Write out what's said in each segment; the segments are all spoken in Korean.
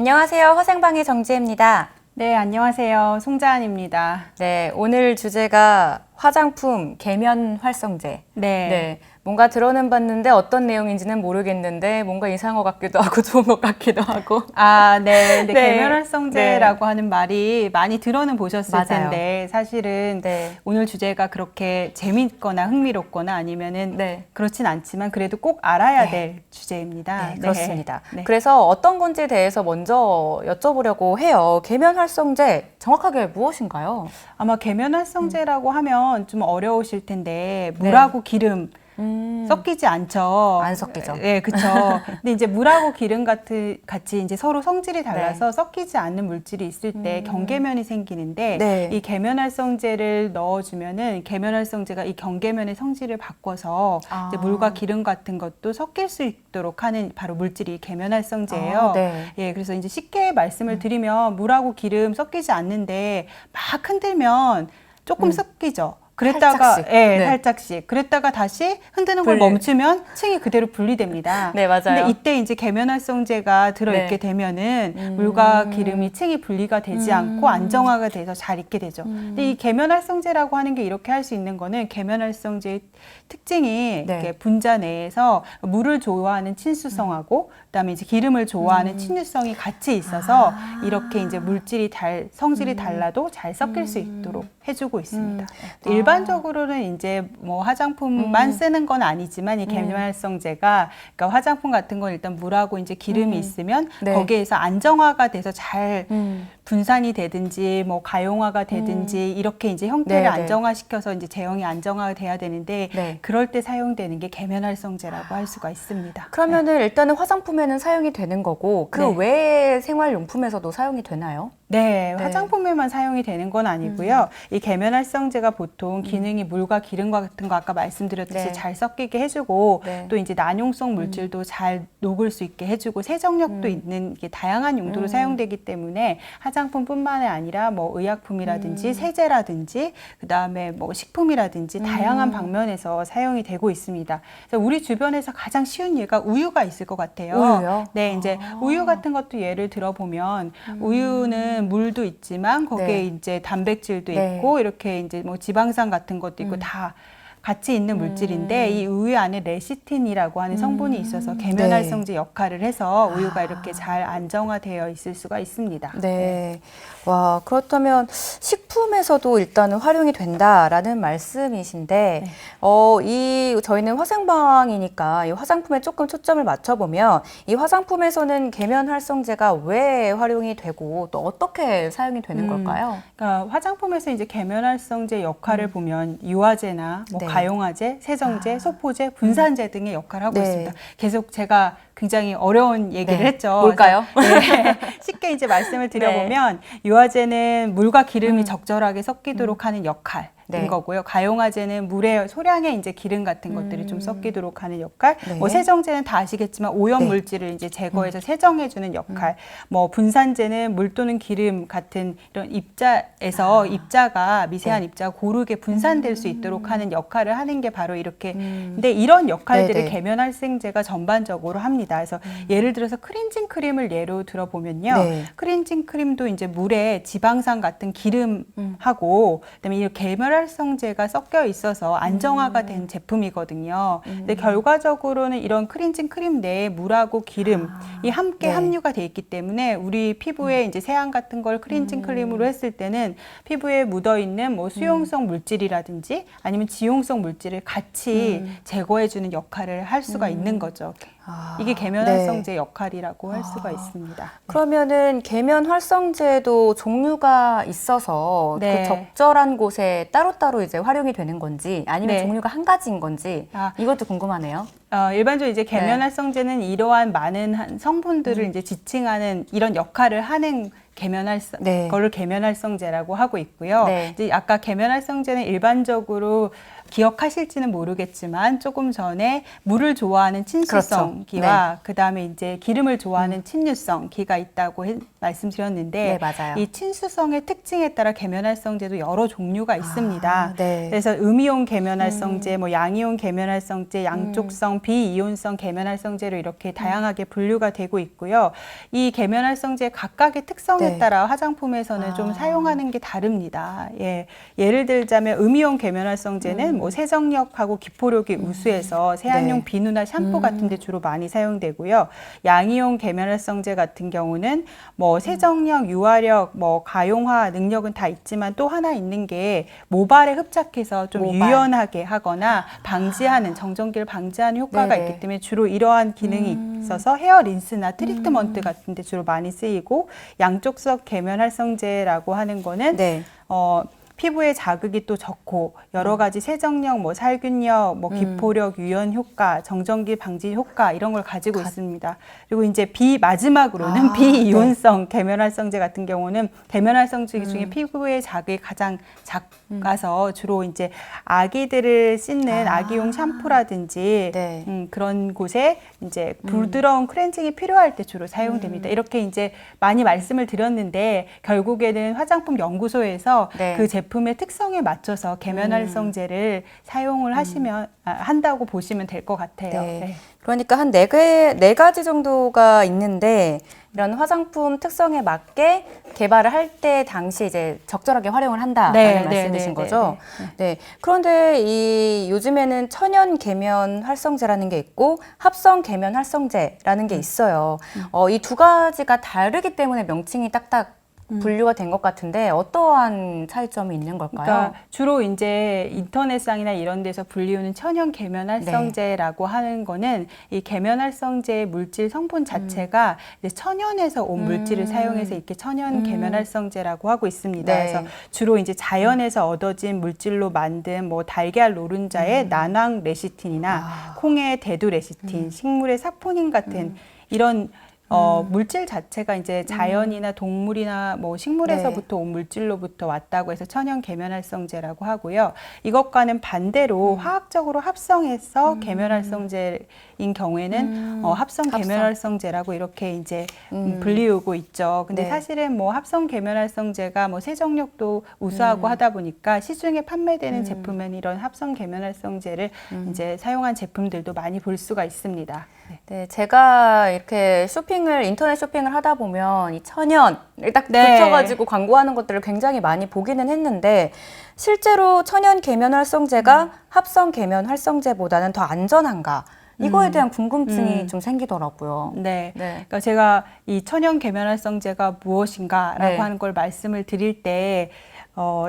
안녕하세요. 화생방의 정지혜입니다. 네, 안녕하세요. 송자은입니다. 네, 오늘 주제가 화장품 계면 활성제. 네. 뭔가 들어는 봤는데 어떤 내용인지는 모르겠는데 뭔가 이상한 것 같기도 하고 좋은 것 같기도 하고. 네. 근데 네. 계면활성제라고 하는 말이 많이 들어는 보셨을 맞아요. 텐데 사실은 오늘 주제가 그렇게 재밌거나 흥미롭거나 아니면은 그렇진 않지만 그래도 꼭 알아야 될 주제입니다. 네, 그렇습니다. 그래서 어떤 건지에 대해서 먼저 여쭤보려고 해요. 계면활성제 정확하게 무엇인가요? 아마 계면활성제라고 하면 좀 어려우실 텐데 물하고 기름 섞이지 않죠. 안 섞이죠. 네, 그렇죠. 근데 이제 물하고 기름 같이 이제 서로 성질이 달라서 섞이지 않는 물질이 있을 때 경계면이 생기는데 이 계면활성제를 넣어주면은 계면활성제가 이 경계면의 성질을 바꿔서 이제 물과 기름 같은 것도 섞일 수 있도록 하는 바로 물질이 계면활성제예요. 예, 그래서 이제 쉽게 말씀을 드리면 물하고 기름 섞이지 않는데 막 흔들면 조금 섞이죠. 그랬다가 살짝씩. 그랬다가 다시 흔드는 걸 멈추면 층이 그대로 분리됩니다. 네, 맞아요. 근데 이때 이제 계면활성제가 들어있게 되면은 물과 기름이 층이 분리가 되지 않고 안정화가 돼서 잘 있게 되죠. 근데 이 계면활성제라고 하는 게 이렇게 할 수 있는 거는 계면활성제의 특징이 이렇게 분자 내에서 물을 좋아하는 친수성하고 그다음에 이제 기름을 좋아하는 친유성이 같이 있어서 이렇게 이제 물질이 성질이 달라도 잘 섞일 수 있도록 해주고 있습니다. 일반적으로는 이제 뭐 화장품만 쓰는 건 아니지만 이 계면활성제가 그러니까 화장품 같은 건 일단 물하고 이제 기름이 있으면 거기에서 안정화가 돼서 잘 분산이 되든지 뭐 가용화가 되든지 이렇게 이제 형태를 안정화시켜서 이제 제형이 안정화가 돼야 되는데 그럴 때 사용되는 게 계면활성제라고 할 수가 있습니다. 그러면은 일단은 화장품에는 사용이 되는 거고 그 외의 생활용품에서도 사용이 되나요? 네, 화장품에만 사용이 되는 건 아니고요. 이 계면활성제가 보통 기능이 물과 기름과 같은 거 아까 말씀드렸듯이 잘 섞이게 해주고 또 이제 난용성 물질도 잘 녹을 수 있게 해주고 세정력도 있는 이게 다양한 용도로 사용되기 때문에 화장품뿐만 아니라 뭐 의약품이라든지 세제라든지 그다음에 뭐 식품이라든지 다양한 방면에서 사용이 되고 있습니다. 그래서 우리 주변에서 가장 쉬운 예가 우유가 있을 것 같아요. 우유요? 네, 이제 우유 같은 것도 예를 들어보면 우유는 물도 있지만 거기에 이제 단백질도 있고 이렇게 이제 뭐 지방산 같은 것도 있고 다 같이 있는 물질인데 이 우유 안에 레시틴이라고 하는 성분이 있어서 계면활성제 역할을 해서 우유가 이렇게 잘 안정화되어 있을 수가 있습니다. 와, 그렇다면 식품에서도 일단은 활용이 된다라는 말씀이신데 저희는 화생방이니까 이 화장품에 조금 초점을 맞춰보면 이 화장품에서는 계면활성제가 왜 활용이 되고 또 어떻게 사용이 되는 걸까요? 그러니까 화장품에서 이제 계면활성제 역할을 보면 유화제나 뭐 가용화제, 세정제, 소포제, 분산제 등의 역할을 하고 있습니다. 계속 제가 굉장히 어려운 얘기를 했죠. 뭘까요? 쉽게 이제 말씀을 드려보면 유화제는 물과 기름이 적절하게 섞이도록 하는 역할. 인 거고요. 가용화제는 물의 소량의 이제 기름 같은 것들이 좀 섞이도록 하는 역할. 뭐 세정제는 다 아시겠지만 오염 물질을 이제 제거해서 세정해주는 역할. 뭐 분산제는 물 또는 기름 같은 이런 입자에서 입자가 미세한 입자가 고르게 분산될 수 있도록 하는 역할을 하는 게 바로 이렇게. 근데 이런 역할들을 계면활성제가 전반적으로 합니다. 그래서 예를 들어서 크렌징 크림을 예로 들어보면요. 크렌징 크림도 이제 물에 지방산 같은 기름하고 그다음에 이 계면활성제가 섞여 있어서 안정화가 된 제품이거든요. 근데 결과적으로는 이런 크렌징 크림 내에 물하고 기름이 함께 함유가 돼 있기 때문에 우리 피부에 이제 세안 같은 걸 크렌징 크림으로 했을 때는 피부에 묻어 있는 뭐 수용성 물질이라든지 아니면 지용성 물질을 같이 제거해주는 역할을 할 수가 있는 거죠. 이게 계면활성제 역할이라고 할 수가 있습니다. 그러면은 계면활성제도 종류가 있어서 그 적절한 곳에 따로따로 이제 활용이 되는 건지 아니면 종류가 한 가지인 건지 이것도 궁금하네요. 일반적으로 이제 계면활성제는 이러한 많은 성분들을 이제 지칭하는 이런 역할을 하는 거를 계면활성제라고 하고 있고요. 이제 아까 계면활성제는 일반적으로 기억하실지는 모르겠지만 조금 전에 물을 좋아하는 친수성 기와 그다음에 이제 기름을 좋아하는 친유성 기가 있다고 말씀드렸는데 네, 맞아요. 이 친수성의 특징에 따라 계면활성제도 여러 종류가 있습니다. 네. 그래서 음이온 계면활성제, 뭐 양이온 계면활성제, 양쪽성, 비이온성 계면활성제로 이렇게 다양하게 분류가 되고 있고요. 이 계면활성제 각각의 특성에 따라 화장품에서는 좀 사용하는 게 다릅니다. 예. 예를 들자면 음이온 계면활성제는 뭐 세정력하고 기포력이 우수해서 세안용 비누나 샴푸 같은 데 주로 많이 사용되고요. 양이온 계면활성제 같은 경우는 뭐 세정력, 유화력, 뭐 가용화 능력은 다 있지만 또 하나 있는 게 모발에 흡착해서 좀 유연하게 하거나 방지하는 정전기를 방지하는 효과가 있기 때문에 주로 이러한 기능이 있어서 헤어 린스나 트리트먼트 같은 데 주로 많이 쓰이고 양쪽성 계면활성제라고 하는 거는 피부에 자극이 또 적고 여러 가지 세정력, 뭐 살균력, 뭐 기포력, 유연 효과, 정전기 방지 효과 이런 걸 가지고 있습니다. 그리고 이제 마지막으로는 비이온성 계면활성제 같은 경우는 계면활성제 중에 피부에 자극이 가장 작아서 주로 이제 아기들을 씻는 아기용 샴푸라든지 그런 곳에 이제 부드러운 클렌징이 필요할 때 주로 사용됩니다. 이렇게 이제 많이 말씀을 드렸는데 결국에는 화장품 연구소에서 그 제품의 특성에 맞춰서 계면활성제를 사용을 한다고 보시면 될 것 같아요. 네. 그러니까 한 네 가지 정도가 있는데 이런 화장품 특성에 맞게 개발을 할 때 당시 이제 적절하게 활용을 한다라는 말씀이신 거죠. 네. 그런데 요즘에는 천연 계면 활성제라는 게 있고 합성 계면 활성제라는 게 있어요. 이 두 가지가 다르기 때문에 명칭이 딱딱 분류가 된 것 같은데 어떠한 차이점이 있는 걸까요? 그러니까 주로 이제 인터넷상이나 이런 데서 불리우는 천연 계면활성제라고 하는 거는 이 계면활성제의 물질 성분 자체가 이제 천연에서 온 물질을 사용해서 이렇게 천연 계면활성제라고 하고 있습니다. 그래서 주로 이제 자연에서 얻어진 물질로 만든 뭐 달걀 노른자의 난황 레시틴이나 콩의 대두 레시틴, 식물의 사포닌 같은 이런 물질 자체가 이제 자연이나 동물이나 뭐 식물에서부터 온 물질로부터 왔다고 해서 천연 계면활성제라고 하고요. 이것과는 반대로 화학적으로 합성해서 계면활성제인 경우에는 합성 계면활성제라고 이렇게 이제 불리우고 있죠. 근데 사실은 뭐 합성 계면활성제가 뭐 세정력도 우수하고 하다 보니까 시중에 판매되는 제품은 이런 합성 계면활성제를 이제 사용한 제품들도 많이 볼 수가 있습니다. 네, 제가 이렇게 인터넷 쇼핑을 하다 보면 이 천연을 딱 붙여가지고 광고하는 것들을 굉장히 많이 보기는 했는데 실제로 천연 계면 활성제가 합성 계면 활성제보다는 더 안전한가? 이거에 대한 궁금증이 좀 생기더라고요. 그러니까 제가 이 천연 계면 활성제가 무엇인가라고 하는 걸 말씀을 드릴 때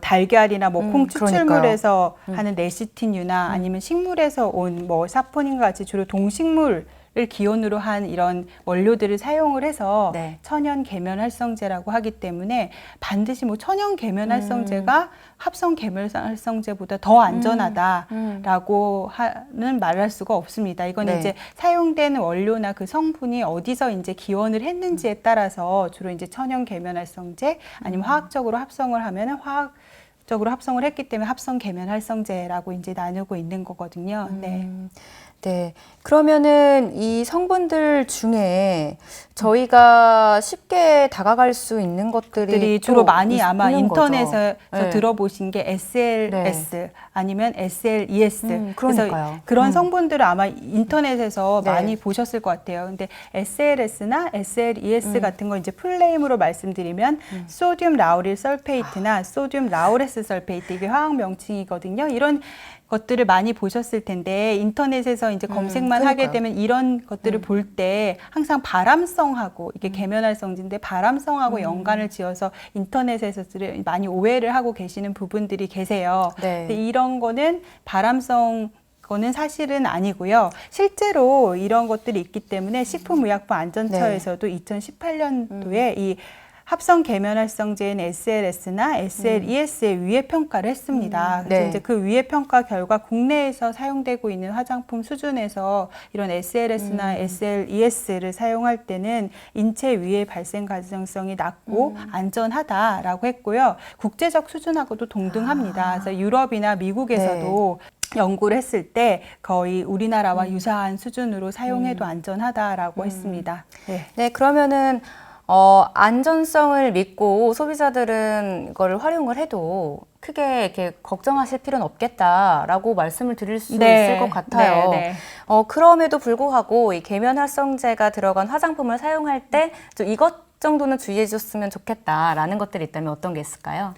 달걀이나 뭐 콩 추출물에서 하는 레시틴유나 아니면 식물에서 온 뭐 사포닌 같이 주로 동식물을 기원으로 한 이런 원료들을 사용을 해서 천연 계면 활성제라고 하기 때문에 반드시 뭐 천연 계면 활성제가 합성 계면 활성제보다 더 안전하다라고 하는 말을 할 수가 없습니다. 이건 이제 사용되는 원료나 그 성분이 어디서 이제 기원을 했는지에 따라서 주로 이제 천연 계면 활성제 아니면 화학적으로 합성을 하면은 화학적으로 합성을 했기 때문에 합성 계면 활성제라고 이제 나누고 있는 거거든요. 네. 그러면은 이 성분들 중에 저희가 쉽게 다가갈 수 있는 것들이 주로 많이 아마 인터넷에서 들어보신 게 SLS 아니면 SLES. 그래서 그런 성분들을 아마 인터넷에서 많이 보셨을 것 같아요. 근데 SLS나 SLES 같은 거 이제 풀네임으로 말씀드리면 소듐 라우릴 설페이트나 소듐 라우레스 설페이트 이게 화학 명칭이거든요. 이런 것들을 많이 보셨을 텐데 인터넷에서 이제 검색만 하게 되면 이런 것들을 볼 때 항상 바람성하고 이게 계면활성제인데 바람성하고 연관을 지어서 인터넷에서 많이 오해를 하고 계시는 부분들이 계세요. 근데 이런 거는 바람성 거는 사실은 아니고요. 실제로 이런 것들이 있기 때문에 식품의약품안전처에서도 2018년도에 이 합성 계면활성제인 SLS나 SLES의 위해 평가를 했습니다. 그래서 네. 이제 그 위해 평가 결과 국내에서 사용되고 있는 화장품 수준에서 이런 SLS나 SLES를 사용할 때는 인체 위해 발생 가능성이 낮고 안전하다라고 했고요. 국제적 수준하고도 동등합니다. 그래서 유럽이나 미국에서도 연구를 했을 때 거의 우리나라와 유사한 수준으로 사용해도 안전하다라고 했습니다. 네. 네, 그러면은 안전성을 믿고 소비자들은 이거를 활용을 해도 크게 이렇게 걱정하실 필요는 없겠다라고 말씀을 드릴 수 있을 것 같아요. 그럼에도 불구하고 이 계면활성제가 들어간 화장품을 사용할 때 좀 이것 정도는 주의해 줬으면 좋겠다라는 것들이 있다면 어떤 게 있을까요?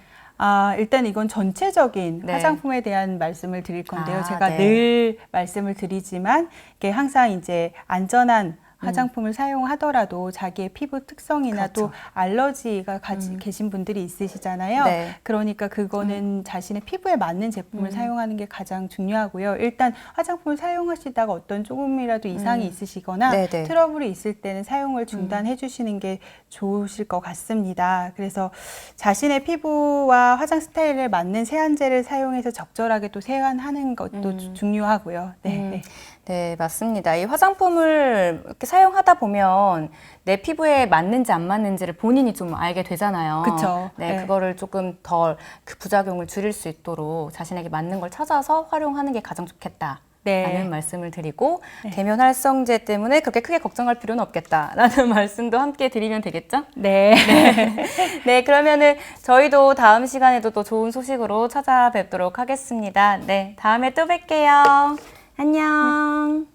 일단 이건 전체적인 화장품에 대한 말씀을 드릴 건데요. 제가 네. 늘 말씀을 드리지만 이게 항상 이제 안전한 화장품을 사용하더라도 자기의 피부 특성이나 그렇죠. 또 알러지가 계신 분들이 있으시잖아요. 네. 그러니까 그거는 자신의 피부에 맞는 제품을 사용하는 게 가장 중요하고요. 일단 화장품을 사용하시다가 어떤 조금이라도 이상이 있으시거나 네네. 트러블이 있을 때는 사용을 중단해 주시는 게 좋으실 것 같습니다. 그래서 자신의 피부와 화장 스타일에 맞는 세안제를 사용해서 적절하게 또 세안하는 것도 중요하고요. 네. 네, 맞습니다. 이 화장품을 이렇게 사용하다 보면 내 피부에 맞는지 안 맞는지를 본인이 좀 알게 되잖아요. 그쵸. 네, 네. 그거를 조금 덜 그 부작용을 줄일 수 있도록 자신에게 맞는 걸 찾아서 활용하는 게 가장 좋겠다. 라는 말씀을 드리고 계면활성제 때문에 그렇게 크게 걱정할 필요는 없겠다라는 말씀도 함께 드리면 되겠죠? 네. 네, 그러면은 저희도 다음 시간에도 또 좋은 소식으로 찾아뵙도록 하겠습니다. 네, 다음에 또 뵐게요. 안녕.